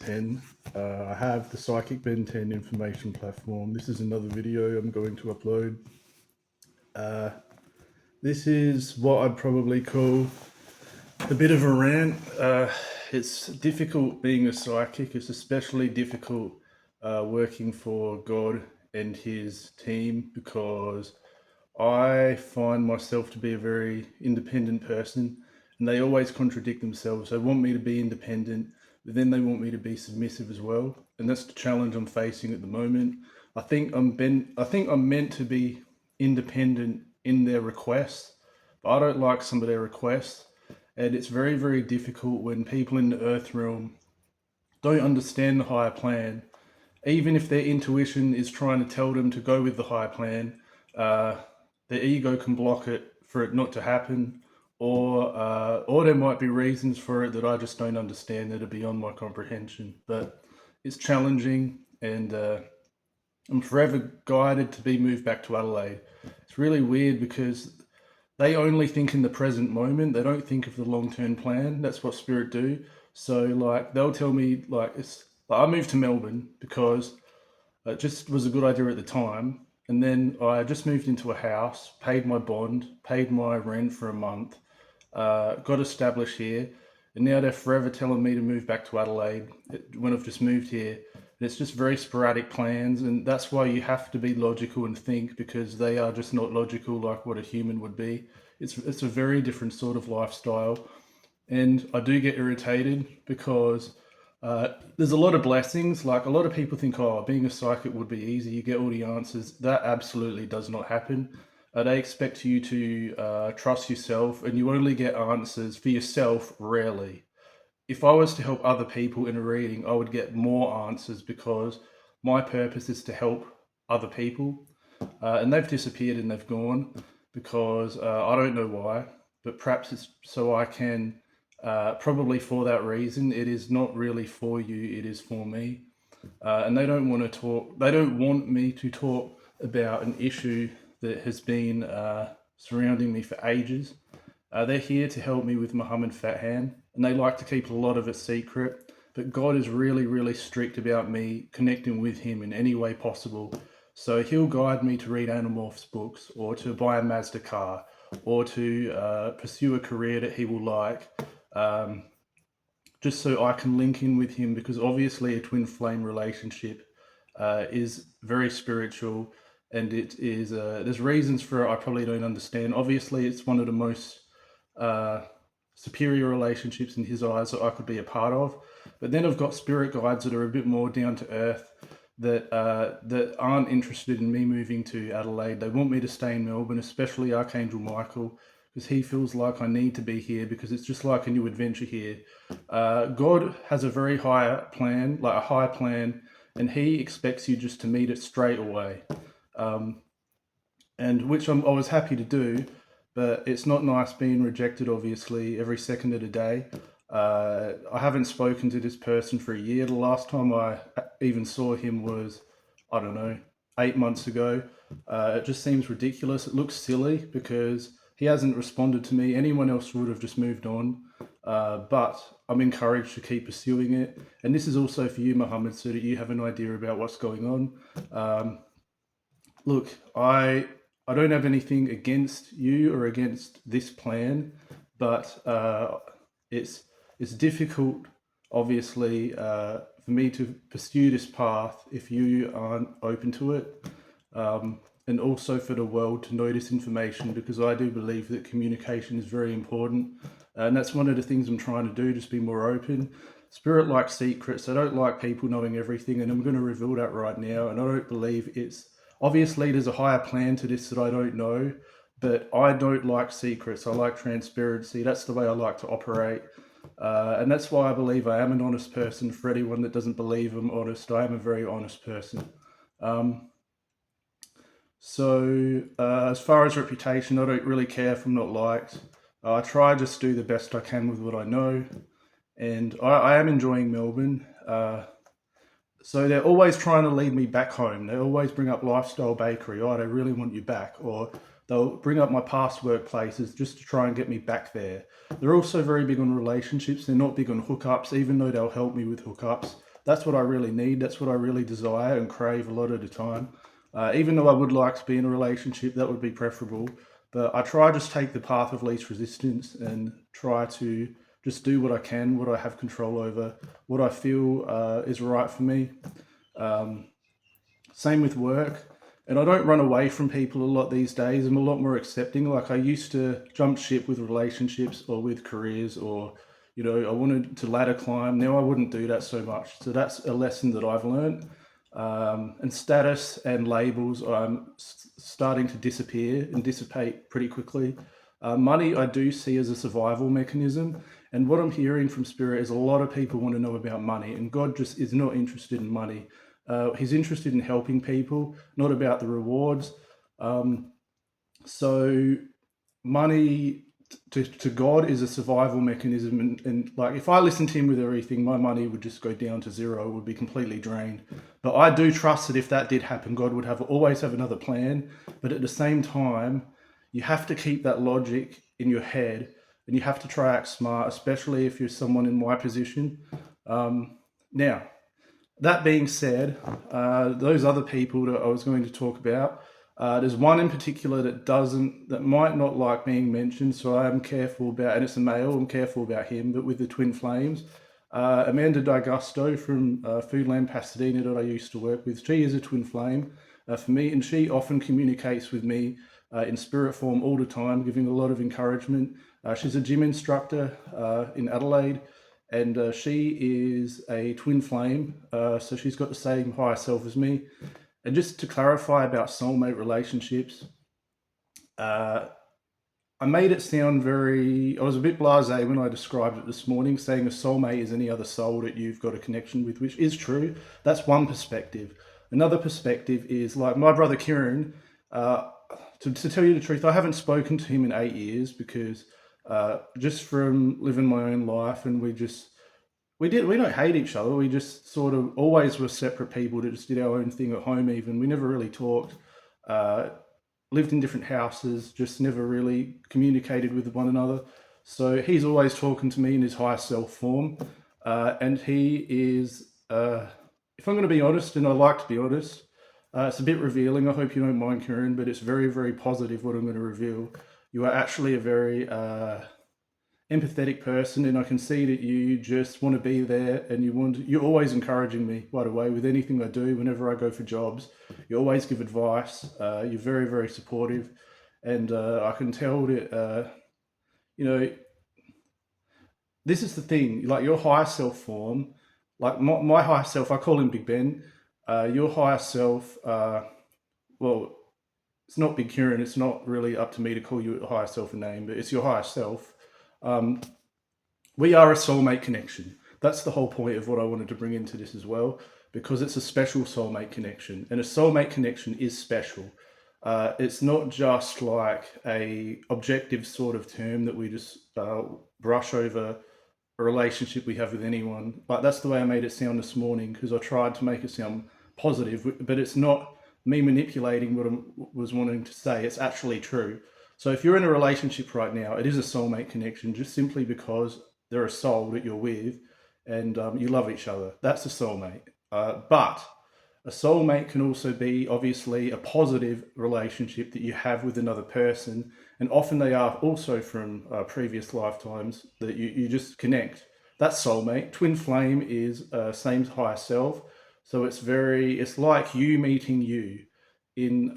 10. I have the Psychic Ben 10 information platform. This is another video I'm going to upload. This is what I'd probably call a bit of a rant. It's difficult being a psychic. It's especially difficult working for God and his team because I find myself to be a very independent person and they always contradict themselves. They want me to be independent, but then they want me to be submissive as well. And that's the challenge I'm facing at the moment. I think I'm meant to be independent in their requests, but I don't like some of their requests. And it's very, very difficult when people in the earth realm don't understand the higher plan. Even if their intuition is trying to tell them to go with the higher plan, uh, their ego can block it for it not to happen, or there might be reasons for it that I just don't understand that are beyond my comprehension. But it's challenging, and I'm forever guided to be moved back to Adelaide. It's really weird because they only think in the present moment. They don't think of the long-term plan. That's what spirit do. So like they'll tell me like it's like I moved to Melbourne because it just was a good idea at the time. And then I just moved into a house, paid my bond, paid my rent for a month, got established here, and now they're forever telling me to move back to Adelaide when I've just moved here. And it's just very sporadic plans, and that's why you have to be logical and think because they are just not logical like what a human would be. It's a very different sort of lifestyle, and I do get irritated because there's a lot of blessings. Like a lot of people think, oh, being a psychic would be easy. You get all the answers. That absolutely does not happen. They expect you to trust yourself, and you only get answers for yourself rarely. If I was to help other people in a reading, I would get more answers because my purpose is to help other people. And they've disappeared and they've gone because I don't know why, but perhaps it's so I can, probably for that reason, it is not really for you, it is for me. And they don't want to talk, they don't want me to talk about an issue that has been surrounding me for ages. They're here to help me with Muhammad Fathan, and they like to keep a lot of it secret. But God is really, really strict about me connecting with Him in any way possible. So He'll guide me to read Animorphs books, or to buy a Mazda car, or to pursue a career that He will like, um, just so I can link in with Him. Because obviously, a twin flame relationship is very spiritual, and it is. There's reasons for it I probably don't understand. Obviously, it's one of the most uh, superior relationships in his eyes that I could be a part of. But then I've got spirit guides that are a bit more down to earth that aren't interested in me moving to Adelaide. They want me to stay in Melbourne, especially Archangel Michael, because he feels like I need to be here because it's just like a new adventure here. God has a very high plan, like a high plan, and he expects you just to meet it straight away. And which I was happy to do, but it's not nice being rejected, obviously, every second of the day. I haven't spoken to this person for a year. The last time I even saw him was, I don't know, 8 months ago. It just seems ridiculous. It looks silly because he hasn't responded to me. Anyone else would have just moved on. But I'm encouraged to keep pursuing it. And this is also for you, Muhammad, so that you have an idea about what's going on. Look, I don't have anything against you or against this plan, but it's it's difficult, obviously, for me to pursue this path if you aren't open to it, and also for the world to know this information because I do believe that communication is very important, and that's one of the things I'm trying to do. Just be more open. Spirit likes secrets. I don't like people knowing everything, and I'm going to reveal that right now. And I don't believe it's obviously there's a higher plan to this that I don't know, but I don't like secrets. I like transparency. That's the way I like to operate. And that's why I believe I am an honest person. For anyone that doesn't believe I'm honest, I am a very honest person. Um, as far as reputation, I don't really care if I'm not liked. I try just do the best I can with what I know, and I am enjoying Melbourne. So they're always trying to lead me back home. They always bring up Lifestyle Bakery. Oh, they really want you back. Or they'll bring up my past workplaces just to try and get me back there. They're also very big on relationships. They're not big on hookups, even though they'll help me with hookups. that's what I really need. That's what I really desire and crave a lot of the time. Even though I would like to be in a relationship, that would be preferable. But I try to just take the path of least resistance and try to just do what I can, what I have control over, what I feel is right for me. Um, Same with work. And I don't run away from people a lot these days. I'm a lot more accepting. Like I used to jump ship with relationships or with careers, or, I wanted to ladder climb. Now I wouldn't do that so much. So that's a lesson that I've learned. And status and labels, I'm starting to disappear and dissipate pretty quickly. Money, I do see as a survival mechanism. And what I'm hearing from Spirit is a lot of people want to know about money, and God just is not interested in money. He's interested in helping people, not about the rewards. So money to God is a survival mechanism, and like if I listened to him with everything, my money would just go down to zero, would be completely drained. But I do trust that if that did happen, God would always have another plan. But at the same time, you have to keep that logic in your head, and you have to try act smart, especially if you're someone in my position. Now, that being said, those other people that I was going to talk about, there's one in particular that might not like being mentioned, so I am careful about, and it's a male, I'm careful about him, but with the twin flames. Amanda D'Augusto from Foodland Pasadena that I used to work with, she is a twin flame for me, and she often communicates with me in spirit form all the time, giving a lot of encouragement. She's a gym instructor in Adelaide, and she is a twin flame, so she's got the same higher self as me. And just to clarify about soulmate relationships, I made it sound I was a bit blasé when I described it this morning, saying a soulmate is any other soul that you've got a connection with, which is true. That's one perspective. Another perspective is like my brother Kieran. To tell you the truth, I haven't spoken to him in 8 years because just from living my own life, and we don't hate each other. We just sort of always were separate people that just did our own thing at home. Even we never really talked. Lived in different houses, just never really communicated with one another. So he's always talking to me in his higher self form, and he is. If I'm going to be honest, and I like to be honest, it's a bit revealing. I hope you don't mind, Kieran, but it's very, very positive what I'm going to reveal. You are actually a very empathetic person, and I can see that you just want to be there, and you're always encouraging me, by the way, with anything I do. Whenever I go for jobs, you always give advice. You're very, very supportive, and I can tell that you know this is the thing, like your higher self form, like my higher self, I call him Big Ben. Your higher self, well, it's not Big Kieran. It's not really up to me to call you a higher self a name, but it's your higher self. We are a soulmate connection. That's the whole point of what I wanted to bring into this as well, because it's a special soulmate connection, and a soulmate connection is special. It's not just like a objective sort of term that we just brush over a relationship we have with anyone. Like that's the way I made it sound this morning, because I tried to make it sound positive, but it's not me manipulating what I was wanting to say. It's actually true. So if you're in a relationship right now, it is a soulmate connection, just simply because they're a soul that you're with, and you love each other. That's a soulmate. But a soulmate can also be obviously a positive relationship that you have with another person, and often they are also from previous lifetimes that you just connect. That's soulmate. Twin flame is same higher self, so it's like you meeting you in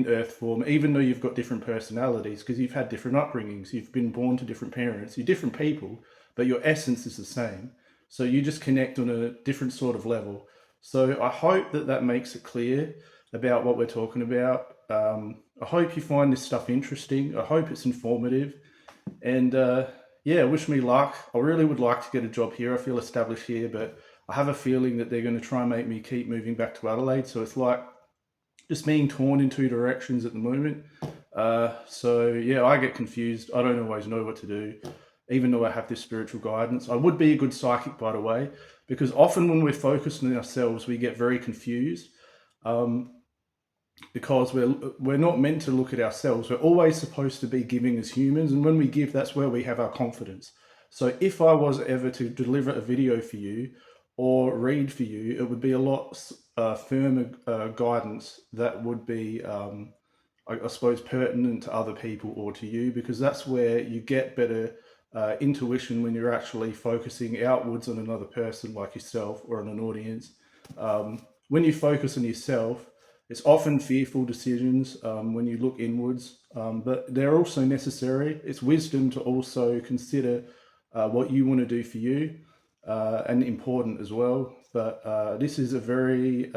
earth form, even though you've got different personalities because you've had different upbringings, you've been born to different parents, you're different people, but your essence is the same. So you just connect on a different sort of level. So I hope that makes it clear about what we're talking about. I hope you find this stuff interesting. I hope it's informative. And yeah, wish me luck. I really would like to get a job here. I feel established here, but I have a feeling that they're going to try and make me keep moving back to Adelaide. So it's like just being torn in two directions at the moment. So yeah, I get confused. I don't always know what to do, even though I have this spiritual guidance. I would be a good psychic, by the way, because often when we're focused on ourselves, we get very confused. Because we're not meant to look at ourselves. We're always supposed to be giving as humans, and when we give, that's where we have our confidence. So if I was ever to deliver a video for you, or read for you, it would be a lot firmer guidance that would be, I suppose, pertinent to other people or to you, because that's where you get better intuition when you're actually focusing outwards on another person like yourself or on an audience. When you focus on yourself, it's often fearful decisions when you look inwards, but they're also necessary. It's wisdom to also consider what you want to do for you, and important as well. But this is a very,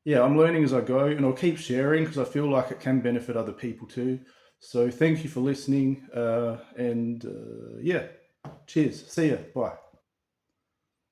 yeah, I'm learning as I go, and I'll keep sharing because I feel like it can benefit other people too. So thank you for listening, and yeah, cheers. See ya. Bye.